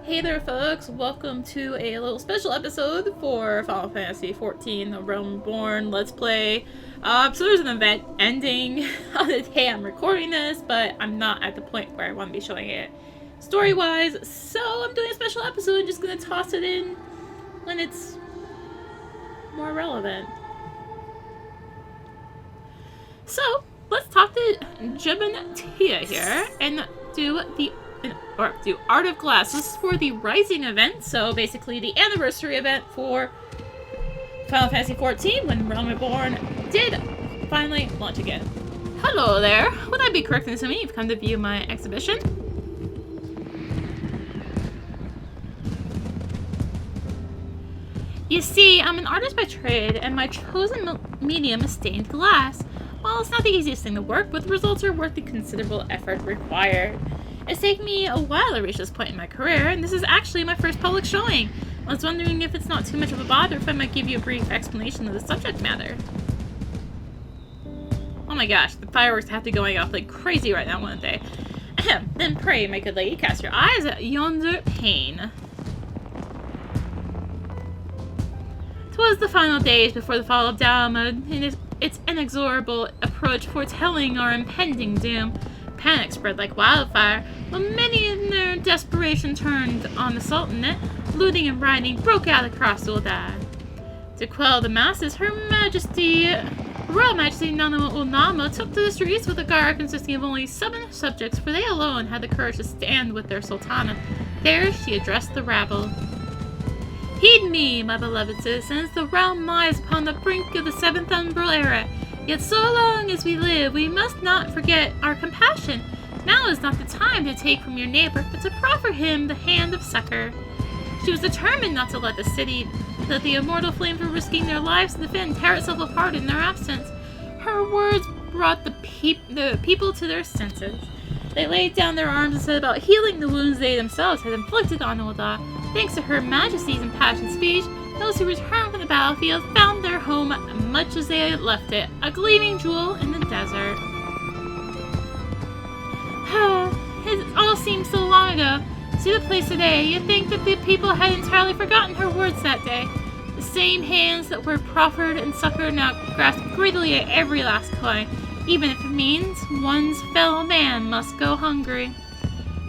Hey there folks, welcome to a little special episode for Final Fantasy XIV, The Realm Reborn Let's Play. So there's an event ending on the day I'm recording this, but I'm not at the point where I want to be showing it story-wise, so I'm doing a special episode and just going to toss it in when it's more relevant. So, let's talk to Jebin Tia here and do Art of Glass. This is for the Rising event, so basically the anniversary event for Final Fantasy XIV when Realm Reborn did finally launch again. Hello there! Would I be correct in assuming you've come to view my exhibition? You see, I'm an artist by trade, and my chosen medium is stained glass. While it's not the easiest thing to work with, results are worth the considerable effort required. It's taken me a while to reach this point in my career, and this is actually my first public showing. I was wondering if it's not too much of a bother if I might give you a brief explanation of the subject matter. Oh my gosh, the fireworks have to be going off like crazy right now, wouldn't they? Ahem. Then pray, my good lady, cast your eyes at yonder pane. 'Twas the final days before the fall of Dalmud, and its inexorable approach foretelling our impending doom. Panic spread like wildfire, while many in their desperation turned on the Sultanate. Looting and rioting broke out across Uldai. To quell the masses, Royal Majesty Nana Ulnama took to the streets with a guard consisting of only 7 subjects, for they alone had the courage to stand with their Sultana. There she addressed the rabble. Heed me, my beloved citizens, the realm lies upon the brink of the 7th Umbral Era. Yet so long as we live, we must not forget our compassion. Now is not the time to take from your neighbor, but to proffer him the hand of succor. She was determined not to let the city that the immortal flames were risking their lives to defend tear itself apart in their absence. Her words brought the people to their senses. They laid down their arms and set about healing the wounds they themselves had inflicted on Ulda. Thanks to Her Majesty's impassioned speech, those who returned from the battlefield found their home much as they had left it, a gleaming jewel in the desert. It all seems so long ago. See the place today, you'd think that the people had entirely forgotten her words that day. The same hands that were proffered and succored now grasp greedily at every last coin, even if it means one's fellow man must go hungry.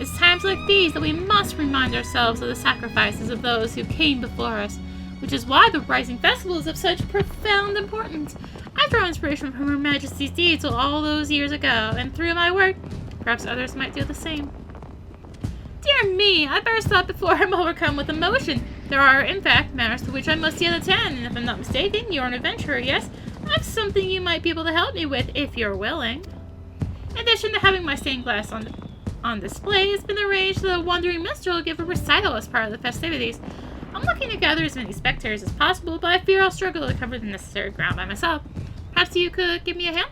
It's times like these that we must remind ourselves of the sacrifices of those who came before us, which is why the Rising Festival is of such profound importance. I draw inspiration from Her Majesty's deeds all those years ago, and through my work, perhaps others might do the same. Dear me, I better stop before I'm overcome with emotion. There are, in fact, matters to which I must yet attend, and if I'm not mistaken, you're an adventurer, yes? I've something you might be able to help me with, if you're willing. In addition to having my stained glass on display, it's been arranged that a wandering minstrel will give a recital as part of the festivities. I'm looking to gather as many spectators as possible, but I fear I'll struggle to cover the necessary ground by myself. Perhaps you could give me a hand?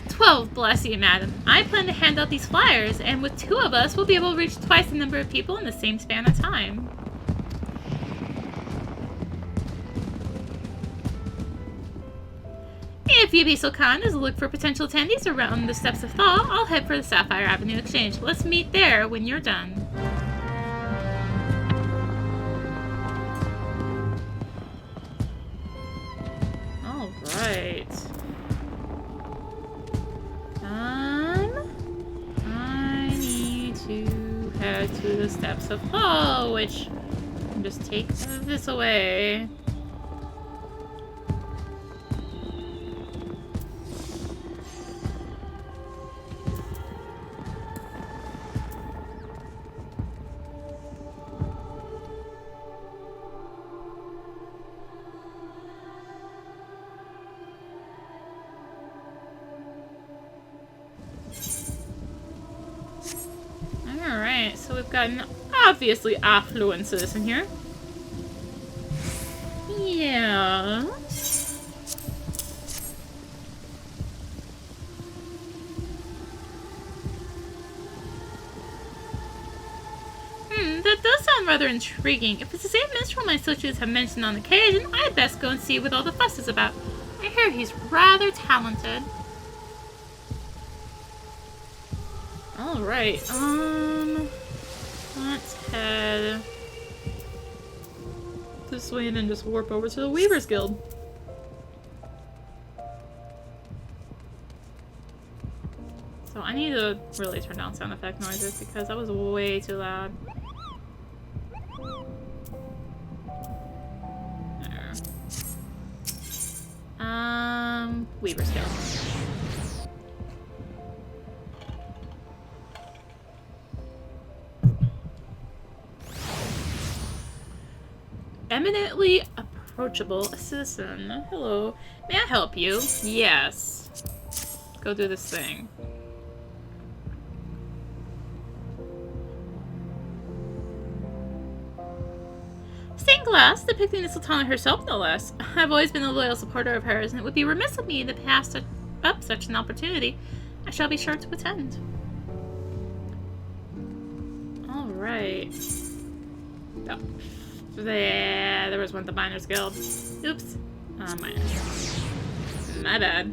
"12, bless you, madam. I plan to hand out these flyers, and with 2 of us, we'll be able to reach twice the number of people in the same span of time." If you'd be so kind as to look for potential attendees around the steps of Thaw, I'll head for the Sapphire Avenue Exchange. Let's meet there when you're done. Alright. I need to head to the steps of Thaw, which can just take this away. Alright, so we've got an obviously affluent citizen here. Yeah. That does sound rather intriguing. If it's the same minstrel my associates have mentioned on occasion, I'd best go and see what all the fuss is about. I hear he's rather talented. Alright, let's head this way and then just warp over to the Weaver's Guild. So I need to really turn down sound effect noises because that was way too loud. There. Weaver's Guild. Eminently approachable citizen. Hello. May I help you? Yes. Go do this thing. Stained glass, depicting the Sultana herself, no less. I've always been a loyal supporter of hers, and it would be remiss of me to pass up such an opportunity. I shall be sure to attend. Alright. Oh. There was one at the Miners Guild. Oops. Miners. My bad.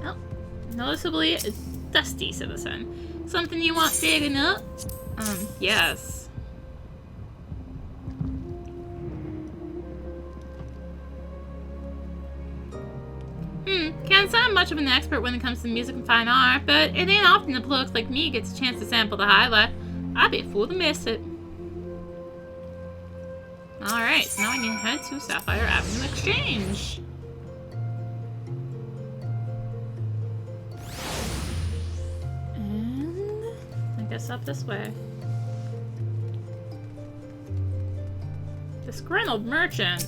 Oh. Noticeably dusty citizen. Something you want digging up? Yes. Can't say I'm much of an expert when it comes to music and fine art, but it ain't often the blokes like me gets a chance to sample the highlight. I'd be a fool to miss it. Alright, so now I need to head to Sapphire Avenue Exchange. And I guess up this way. Disgruntled merchant.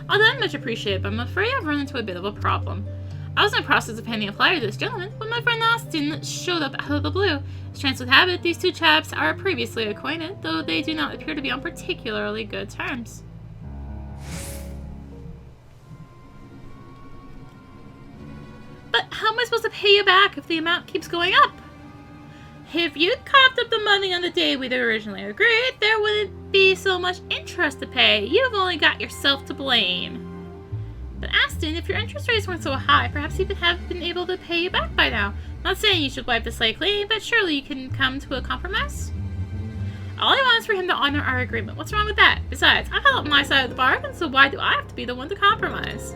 Although much appreciated, but I'm afraid I've run into a bit of a problem. I was in the process of handing a flyer to this gentleman when my friend Austin showed up out of the blue. As chance would have it, these two chaps are previously acquainted, though they do not appear to be on particularly good terms. But how am I supposed to pay you back if the amount keeps going up? If you'd coughed up the money on the day we'd originally agreed, there wouldn't be so much interest to pay. You've only got yourself to blame. But Aston, if your interest rates weren't so high, perhaps he would have been able to pay you back by now. Not saying you should wipe the slate clean, but surely you can come to a compromise? All I want is for him to honor our agreement. What's wrong with that? Besides, I held up my side of the bargain, so why do I have to be the one to compromise?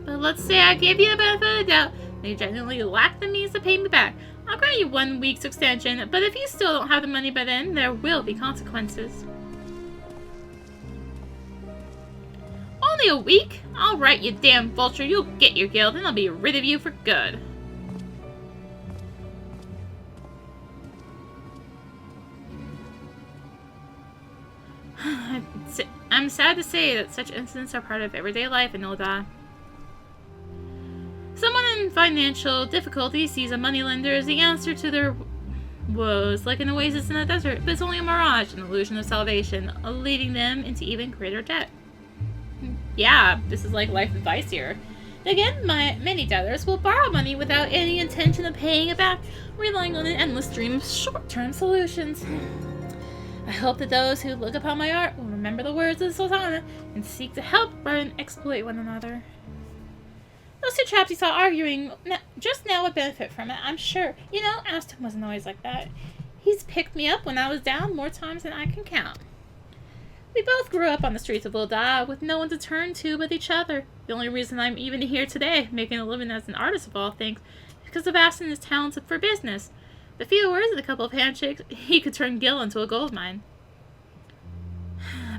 But let's say I gave you the benefit of the doubt, and you genuinely lack the means to pay me back. I'll grant you 1 week's extension, but if you still don't have the money by then, there will be consequences. Only a week? Alright, you damn vulture, you'll get your guild, and I'll be rid of you for good. I'm sad to say that such incidents are part of everyday life in Ul'dah. Someone in financial difficulty sees a moneylender as the answer to their woes, like an oasis in the desert, but it's only a mirage, an illusion of salvation, leading them into even greater debt. Yeah, this is like life advice here. Again, many debtors will borrow money without any intention of paying it back, relying on an endless stream of short-term solutions. I hope that those who look upon my art will remember the words of the Sultana and seek to help rather than exploit one another. Those two chaps you saw arguing just now would benefit from it, I'm sure. You know, Aston wasn't always like that. He's picked me up when I was down more times than I can count. We both grew up on the streets of Ul'dah with no one to turn to but each other. The only reason I'm even here today, making a living as an artist of all things, is because of Aston and his talents for business. The few words and a couple of handshakes, he could turn Gil into a gold mine.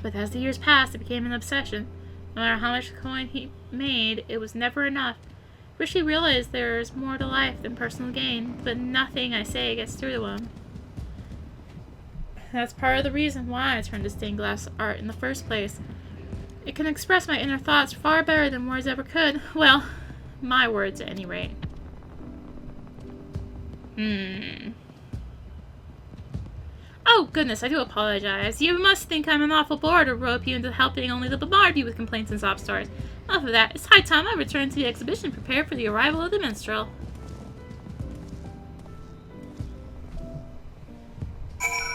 But as the years passed, it became an obsession. No matter how much coin he made, it was never enough. I wish he realized there's more to life than personal gain, but nothing I say gets through to him. That's part of the reason why I turned to stained glass art in the first place. It can express my inner thoughts far better than words ever could. Well, my words at any rate. Oh, goodness, I do apologize. You must think I'm an awful bore to rope you into helping only to bombard you with complaints and sob stories. Enough of that. It's high time I return to the exhibition prepared for the arrival of the Minstrel.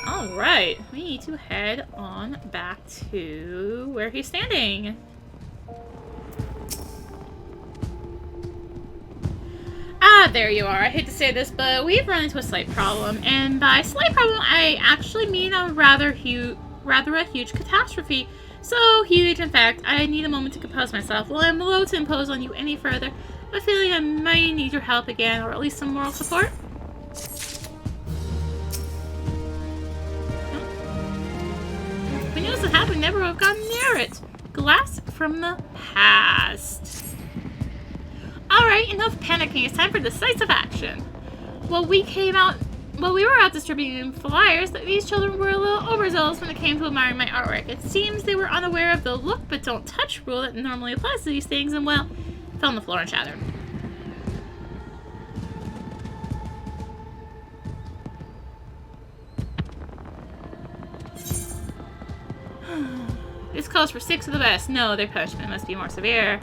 Alright, we need to head on back to where he's standing. Ah, there you are. I hate to say this, but we've run into a slight problem. And by slight problem, I actually mean a rather a huge catastrophe. So huge, in fact, I need a moment to compose myself. While I'm loath to impose on you any further, I'm feeling I might need your help again, or at least some moral support. If we knew this would happen, we never would have gotten near it. Glass from the past. Alright, enough panicking. It's time for decisive action. While we were out distributing flyers, these children were a little overzealous when it came to admiring my artwork. It seems they were unaware of the look but don't touch rule that normally applies to these things, and well, fell on the floor and shattered. This calls for 6 of the best. No, their punishment must be more severe.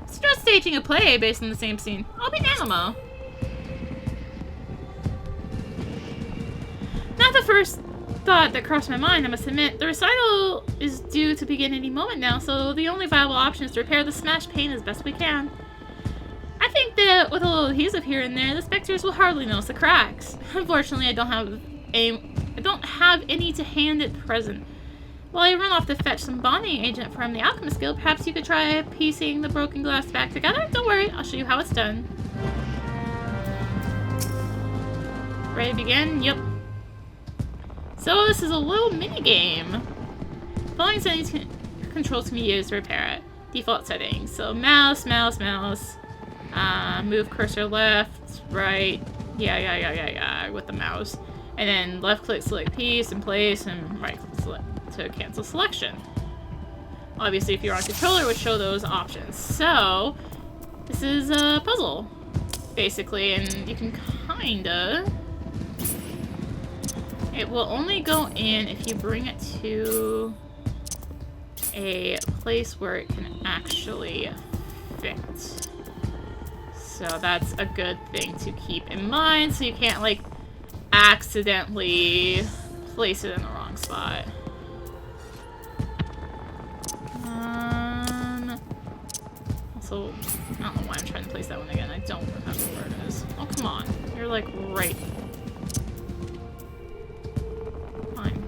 Suggest staging a play based on the same scene. I'll be Dynamo. Not the first thought that crossed my mind, I must admit. The recital is due to begin any moment now, so the only viable option is to repair the smashed pane as best we can. I think that with a little adhesive here and there, the specters will hardly notice the cracks. Unfortunately, I don't have any to hand at present. While I run off to fetch some bonding agent from the Alchemist Guild, perhaps you could try piecing the broken glass back together? Don't worry, I'll show you how it's done. Ready to begin? Yep. So this is a little mini-game. Following settings controls can be used to repair it. Default settings. So mouse. Move cursor left, right. Yeah, with the mouse. And then left click select piece in place, and right click select to cancel selection. Obviously, if you're on controller, it would show those options. So this is a puzzle, basically, and you can kinda. It will only go in if you bring it to a place where it can actually fit. So that's a good thing to keep in mind, so you can't, like, accidentally place it in the wrong spot. Also, I don't know why I'm trying to place that one again. I don't remember where it is. Oh, come on. You're, like, right. Fine.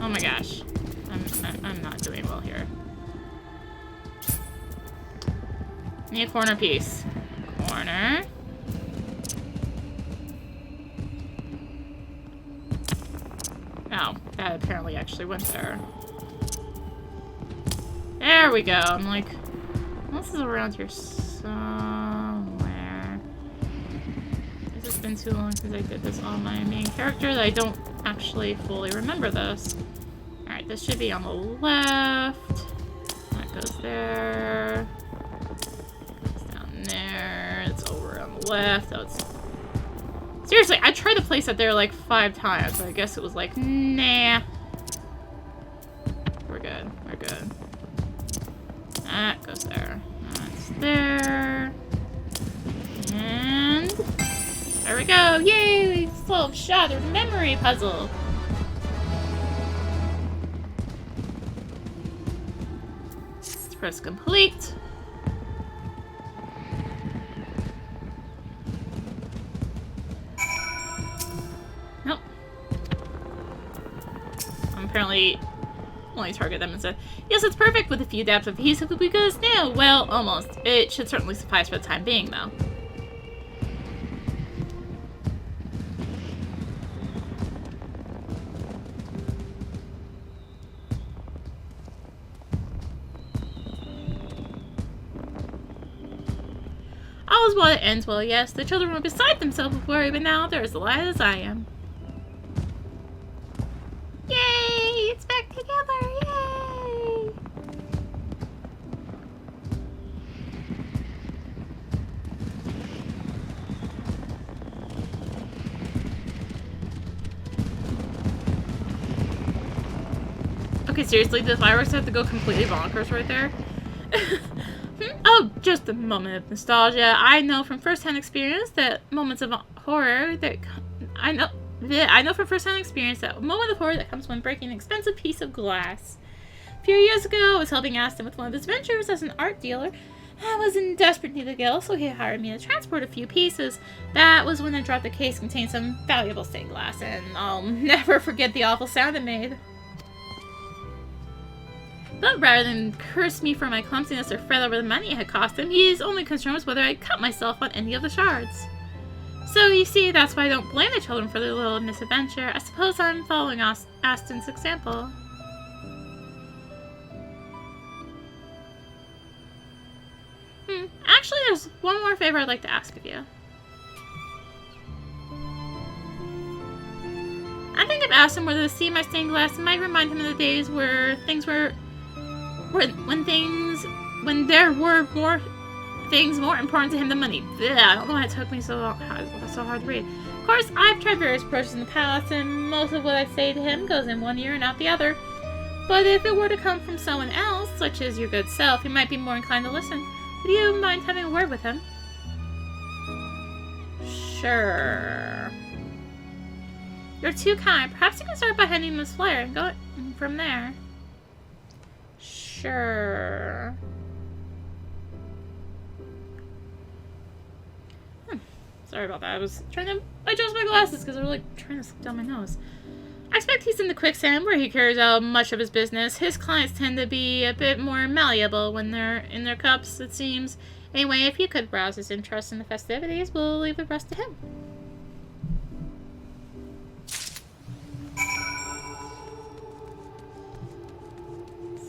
Oh my gosh. I'm not doing well here. Need a corner piece. Corner. Oh, that apparently actually went there. There we go. I'm like, this is around here somewhere. It's just been too long since I did this on my main character that I don't actually fully remember this. Alright, this should be on the left. That goes there. It's down there. It's over on the left. Oh, it's... Seriously, I tried to place it there like 5 times, but I guess it was like, nah. We're good. We're good. That goes there. That's there. And there we go. Yay! We solved Shattered Memory Puzzle. Let's press complete. Nope. Apparently only target them instead. Yes, it's perfect with a few dabs of adhesive because now, well, almost. It should certainly suffice for the time being, though. All is well that ends well, yes. The children were beside themselves with worry, but now they're as alive as I am. Yay! It's back together! Yay! Okay, seriously, the fireworks have to go completely bonkers right there? Oh, just a moment of nostalgia. I know from first-hand experience that moments of horror that... I know from first-hand experience that moment of horror that comes when breaking an expensive piece of glass. A few years ago, I was helping Aston with one of his ventures as an art dealer. I was in desperate need of gil, so he hired me to transport a few pieces. That was when I dropped the case containing some valuable stained glass, and I'll never forget the awful sound it made. But rather than curse me for my clumsiness or fret over the money it had cost him, his only concern was whether I'd cut myself on any of the shards. So, you see, that's why I don't blame the children for their little misadventure. I suppose I'm following Aston's example. Actually, there's one more favor I'd like to ask of you. I think if Aston were to see my stained glass, it might remind him of the days where things were... when there were more things more important to him than money. Blech, I don't know why it took me so hard to read. Of course, I've tried various approaches in the past, and most of what I say to him goes in one ear and out the other. But if it were to come from someone else, such as your good self, he might be more inclined to listen. Would you mind having a word with him? Sure. You're too kind. Perhaps you can start by handing him this flyer and go from there. Sure. Sorry about that. I was trying to adjust my glasses because they're like trying to slip down my nose. I expect he's in the quicksand where he carries out much of his business. His clients tend to be a bit more malleable when they're in their cups, it seems. Anyway, if you could rouse his interest in the festivities, we'll leave the rest to him.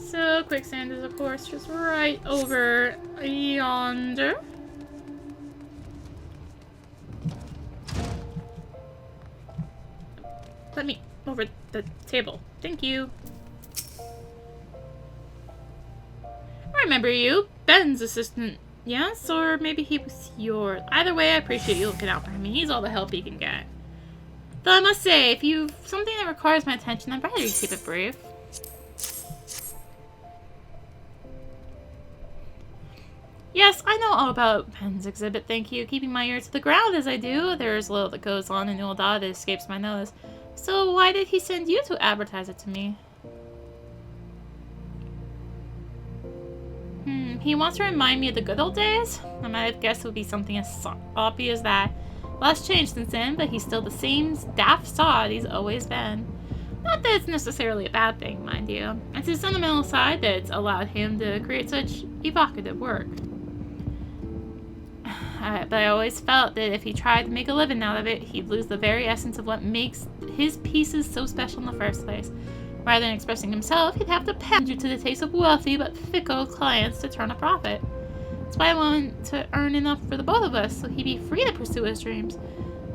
So, quicksand is, of course, just right over yonder. Let me over the table. Thank you. I remember you. Ben's assistant. Yes? Or maybe he was yours. Either way, I appreciate you looking out for him. He's all the help he can get. Though I must say, if you've something that requires my attention, I'd rather you keep it brief. Yes, I know all about Ben's exhibit, thank you. Keeping my ear to the ground as I do, there's little that goes on in the old that escapes my notice. So why did he send you to advertise it to me? He wants to remind me of the good old days? I might have guessed it would be something as sloppy as that. Lots changed since then, but he's still the same daft sod he's always been. Not that it's necessarily a bad thing, mind you. It's his sentimental side that's allowed him to create such evocative work. But I always felt that if he tried to make a living out of it, he'd lose the very essence of what makes his pieces so special in the first place. Rather than expressing himself, he'd have to pander to the taste of wealthy but fickle clients to turn a profit. That's why I want to earn enough for the both of us, so he'd be free to pursue his dreams.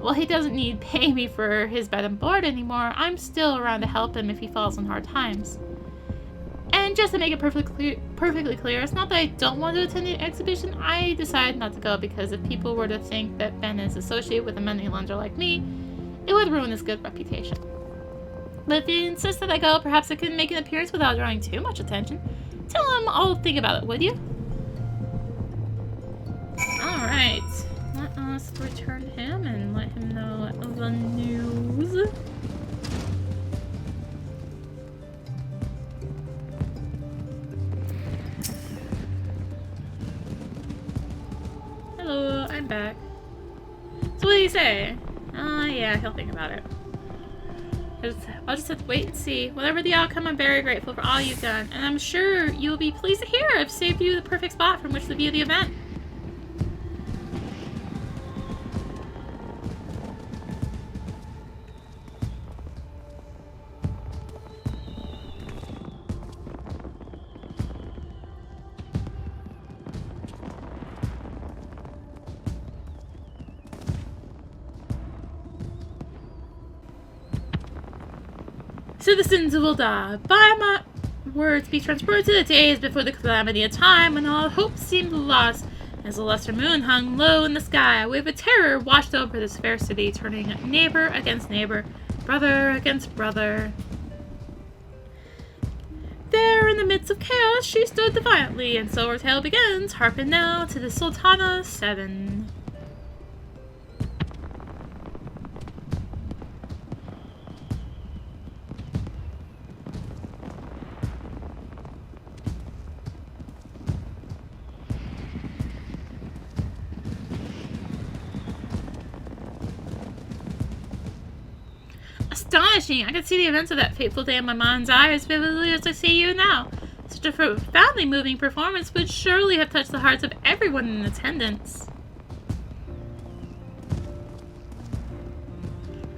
Well, he doesn't need to pay me for his bed and board anymore. I'm still around to help him if he falls on hard times. And just to make it perfectly clear, it's not that I don't want to attend the exhibition. I decided not to go because if people were to think that Ben is associated with a moneylender like me, it would ruin his good reputation. But if you insist that I go, perhaps I can make an appearance without drawing too much attention. Tell him I'll think about it, would you? Alright. Let us return to him and let him know the news. Hello, I'm back. So what do you say? Yeah, he'll think about it. I'll just have to wait and see. Whatever the outcome, I'm very grateful for all you've done. And I'm sure you'll be pleased to hear I've saved you the perfect spot from which to view the event. Citizens of Ul'dah, by my words, be transported to the days before the calamity, a time when all hope seemed lost. As the lesser moon hung low in the sky, a wave of terror washed over this fair city, turning neighbor against neighbor, brother against brother. There, in the midst of chaos, she stood defiantly, and so her tale begins. Hearken now to the Sultana 7. Astonishing! I could see the events of that fateful day in my mind's eye as vividly as I see you now. Such a profoundly moving performance would surely have touched the hearts of everyone in attendance.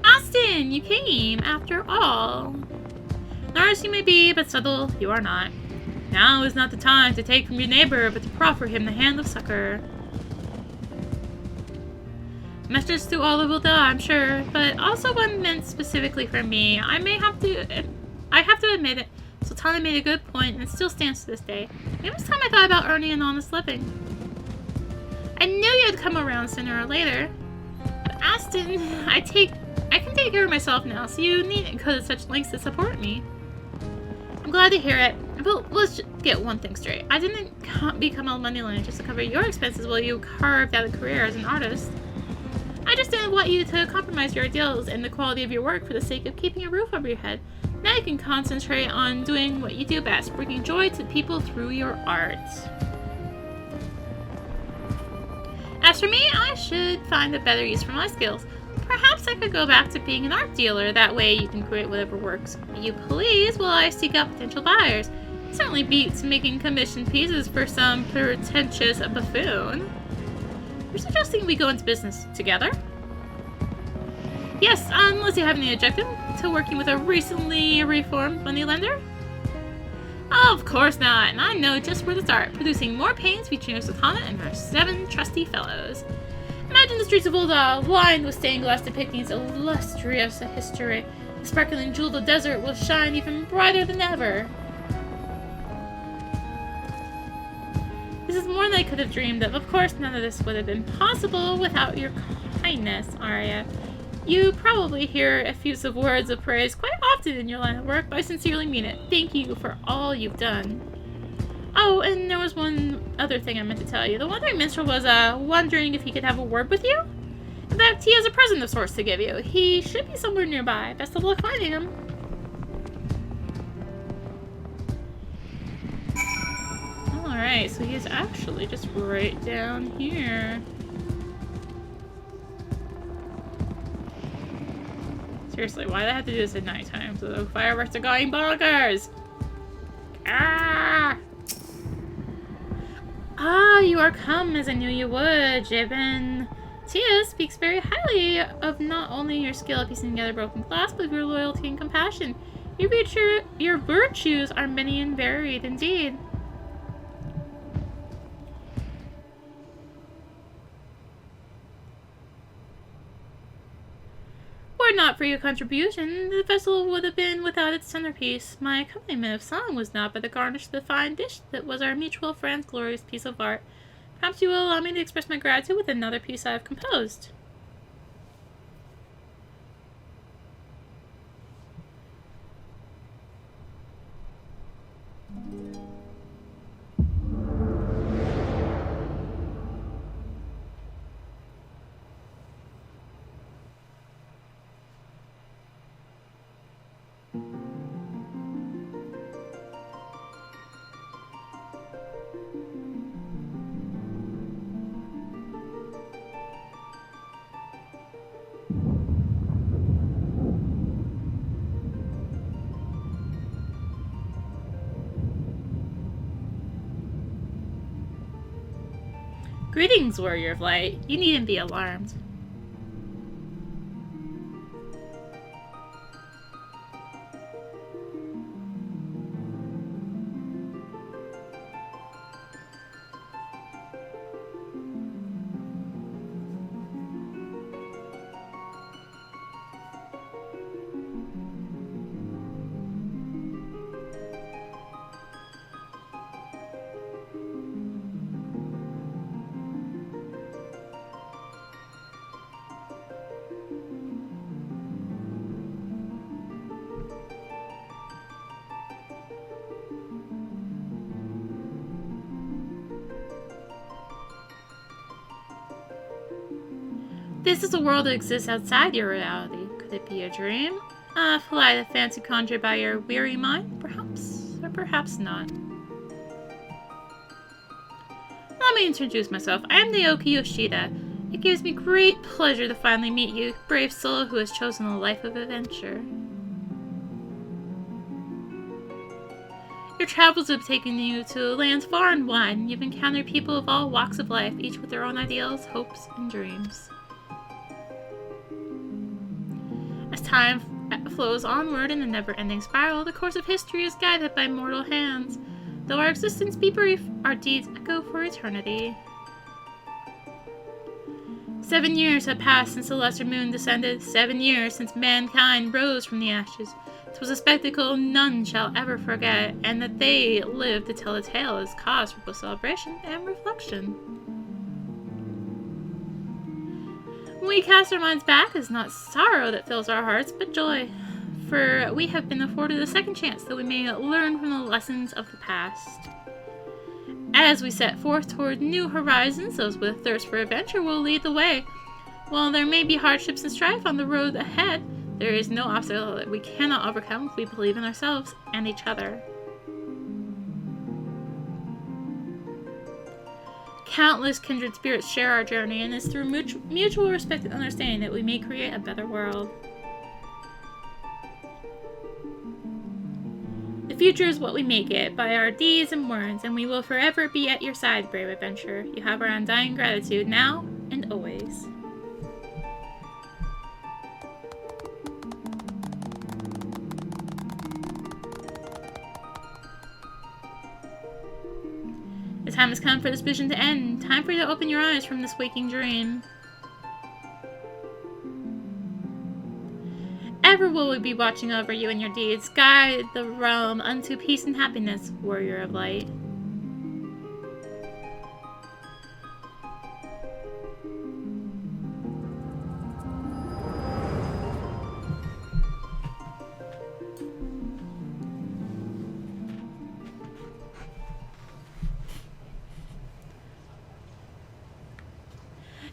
Austin, you came, after all. Nice you may be, but subtle you are not. Now is not the time to take from your neighbor, but to proffer him the hand of succor. Message to all who will die, I'm sure, but also one meant specifically for me. I have to admit it. Sultana made a good point, and it still stands to this day. It was time I thought about earning an honest living. I knew you'd come around sooner or later. But Aston, I can take care of myself now, so you needn't go to such lengths to support me. I'm glad to hear it. But let's get one thing straight. I didn't become a moneylender just to cover your expenses while you carved out a career as an artist. I just didn't want you to compromise your ideals and the quality of your work for the sake of keeping a roof over your head. Now you can concentrate on doing what you do best, bringing joy to people through your art. As for me, I should find a better use for my skills. Perhaps I could go back to being an art dealer. That way you can create whatever works you please while I seek out potential buyers. It certainly beats making commissioned pieces for some pretentious buffoon. You're suggesting we go into business together? Yes, unless you have any objection to working with a recently reformed moneylender? Of course not, and I know just where to start, producing more paintings featuring Sultana and her 7 trusty fellows. Imagine the streets of Ul'dah lined with stained glass depicting its illustrious history. The sparkling jewel of the desert will shine even brighter than ever. This is more than I could have dreamed of. Of course, none of this would have been possible without your kindness, Arya. You probably hear effusive words of praise quite often in your line of work, but I sincerely mean it. Thank you for all you've done. Oh, and there was one other thing I meant to tell you. The wandering minstrel was wondering if he could have a word with you. In fact, he has a present of sorts to give you. He should be somewhere nearby. Best of luck finding him. Alright, so he's actually just right down here. Seriously, why do I have to do this at nighttime? So the fireworks are going bonkers! Ah! Ah, you are come as I knew you would, Jibin. Tia speaks very highly of not only your skill at piecing together broken glass, but of your loyalty and compassion. Your virtues are many and varied indeed. Were it not for your contribution, the vessel would have been without its centerpiece. My accompaniment of song was not but the garnish of the fine dish that was our mutual friend's glorious piece of art. Perhaps you will allow me to express my gratitude with another piece I have composed. Greetings, Warrior of Light. You needn't be alarmed. This is a world that exists outside your reality. Could it be a dream? A polite fancy conjured by your weary mind? Perhaps, or perhaps not. Let me introduce myself. I am Naoki Yoshida, It gives me great pleasure to finally meet you, brave soul who has chosen a life of adventure. Your travels have taken you to lands far and wide, and you've encountered people of all walks of life, each with their own ideals, hopes, and dreams. As time flows onward in a never-ending spiral, the course of history is guided by mortal hands. Though our existence be brief, our deeds echo for eternity. 7 years have passed since the lesser moon descended, 7 years since mankind rose from the ashes. 'Twas a spectacle none shall ever forget, and that they lived to tell a tale is cause for both celebration and reflection. When we cast our minds back, it is not sorrow that fills our hearts, but joy, for we have been afforded a second chance that we may learn from the lessons of the past. As we set forth toward new horizons, those with a thirst for adventure will lead the way. While there may be hardships and strife on the road ahead, there is no obstacle that we cannot overcome if we believe in ourselves and each other. Countless kindred spirits share our journey, and it's through mutual respect and understanding that we may create a better world. The future is what we make it, by our deeds and words, and we will forever be at your side, brave adventurer. You have our undying gratitude now and always. The time has come for this vision to end. Time for you to open your eyes from this waking dream. Ever will we be watching over you and your deeds. Guide the realm unto peace and happiness, warrior of light.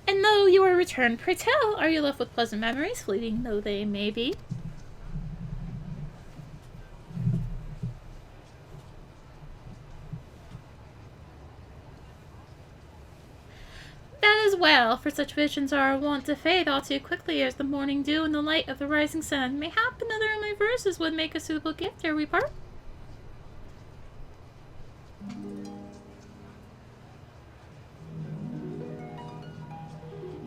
And though you are returned, pray tell, are you left with pleasant memories, fleeting though they may be? That is well, for such visions are wont to fade all too quickly as the morning dew and the light of the rising sun. Mayhap another of my verses would make a suitable gift ere we part.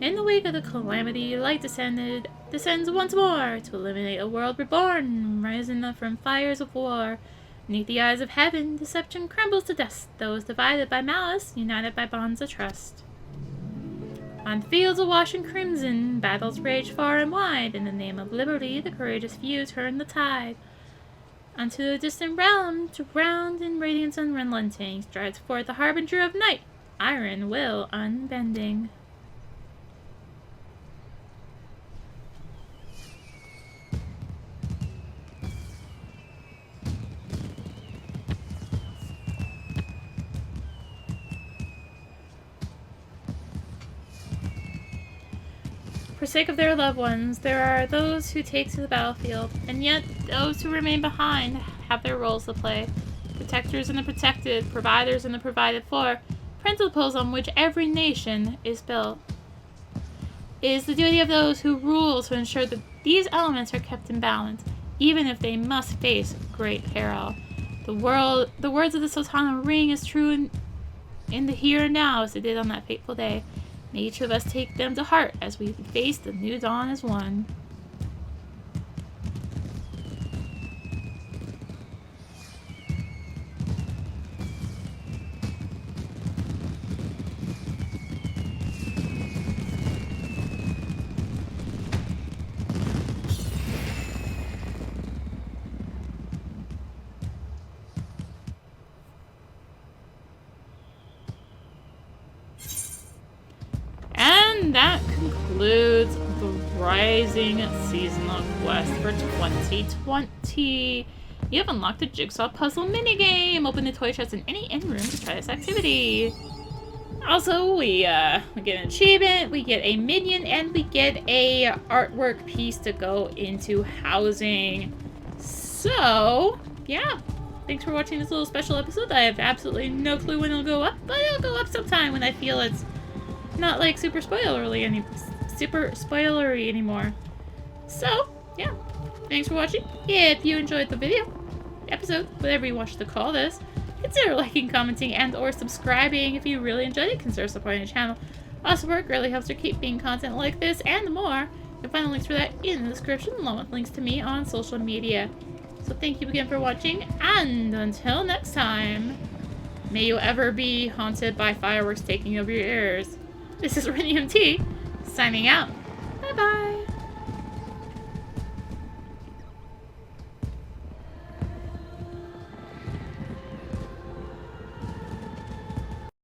In the wake of the calamity, light descends once more to eliminate a world reborn, rising up from fires of war. Beneath the eyes of heaven, deception crumbles to dust, those divided by malice, united by bonds of trust. On fields awash in crimson, battles rage far and wide. In the name of liberty, the courageous few turn the tide. Unto a distant realm, drowned in radiance unrelenting, strides forth the harbinger of night, iron will unbending. For sake of their loved ones, there are those who take to the battlefield, and yet those who remain behind have their roles to play. Protectors and the protected, providers and the provided for, principles on which every nation is built. It is the duty of those who rule to ensure that these elements are kept in balance, even if they must face great peril. The words of the Sultana ring as true in the here and now as they did on that fateful day. May each of us take them to heart as we face the new dawn as one. And that concludes the Rising seasonal quest for 2020. You have unlocked a jigsaw puzzle minigame. Open the toy chest in any inn room to try this activity. Also, we get an achievement, we get a minion, and we get a artwork piece to go into housing. So, yeah. Thanks for watching this little special episode. I have absolutely no clue when it'll go up, but it'll go up sometime when I feel it's not like super spoilery anymore. So, yeah. Thanks for watching. If you enjoyed the video, episode, whatever you watch to call this, consider liking, commenting, and or subscribing if you really enjoyed it. Consider supporting the channel. All support greatly helps to keep being content like this and more. You'll find the links for that in the description, along with links to me on social media. So thank you again for watching, and until next time, may you ever be haunted by fireworks taking over your ears. This is rinimt, signing out. Bye-bye.